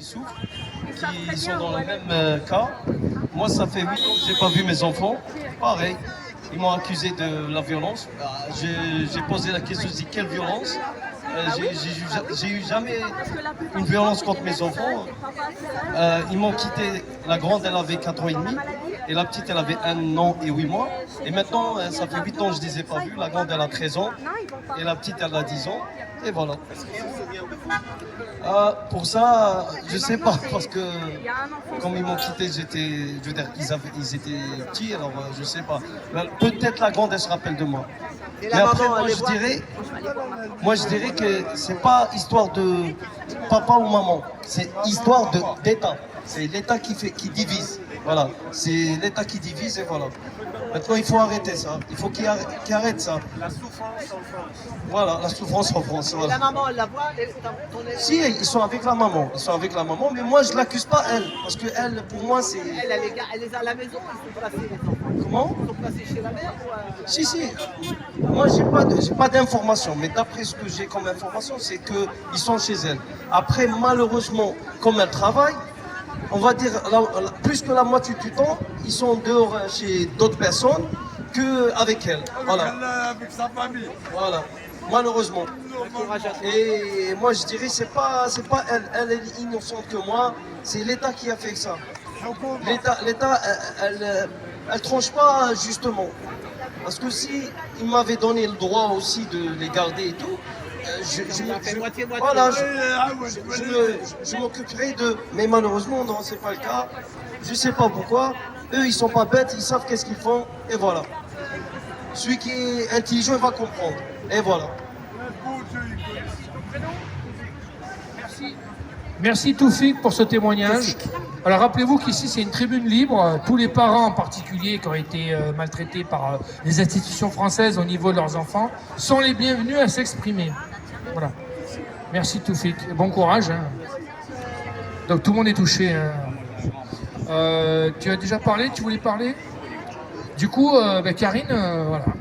souffrent, qui sont dans le même cas. Moi, ça fait 8 ans que j'ai pas vu mes enfants. Pareil, ils m'ont accusé de la violence. J'ai posé la question, je dis quelle violence? J'ai eu jamais une violence contre mes enfants. Ils m'ont quitté. La grande, elle avait 4 ans et demi. Et la petite, elle avait 1 an et 8 mois. Et maintenant, ça fait 8 ans que je ne les ai pas vus. La grande, elle a 13 ans. Et la petite, elle a 10 ans. Et voilà. Pour ça, je sais pas, parce que comme ils m'ont quitté, je veux dire, ils étaient petits, alors je sais pas. Peut-être la grande, elle se rappelle de moi. Mais après, moi, je dirais que c'est pas histoire de papa ou maman, c'est histoire d'État. C'est l'État qui divise. Voilà, c'est l'État qui divise et voilà. Maintenant, il faut arrêter ça. Il faut qu'il arrête ça. La souffrance en France. Voilà, la souffrance en France. Voilà. Et la maman, elle la voit, Si, ils sont avec la maman. Ils sont avec la maman, mais moi, je l'accuse pas elle. Parce que elle, pour moi, c'est... elle les a à la maison, ils sont placés, les enfants. Comment? Ils sont placés chez la mère ou Si, si. Moi, j'ai pas d'informations. Mais d'après ce que j'ai comme information, c'est qu'ils sont chez elle. Après, malheureusement, comme elle travaille, on va dire, plus que la moitié du temps, ils sont dehors chez d'autres personnes qu'avec elle. Voilà. Avec sa famille. Voilà. Malheureusement. Et moi, je dirais, c'est pas elle. Elle est innocente que moi. C'est l'État qui a fait ça. L'État, elle tranche pas justement. Parce que si il m'avait donné le droit aussi de les garder et tout, voilà, je m'occuperai d'eux. Mais malheureusement, non, c'est pas le cas. Je sais pas pourquoi. Eux, ils sont pas bêtes, ils savent qu'est-ce qu'ils font. Et voilà. Celui qui est intelligent, il va comprendre. Et voilà. Merci Toufik pour ce témoignage. Alors rappelez-vous qu'ici c'est une tribune libre. Tous les parents en particulier qui ont été maltraités par les institutions françaises au niveau de leurs enfants sont les bienvenus à s'exprimer. Voilà. Merci Toufik. Bon courage. Hein. Donc tout le monde est touché. Hein. Tu as déjà parlé? Tu voulais parler? Du coup, Karine, voilà.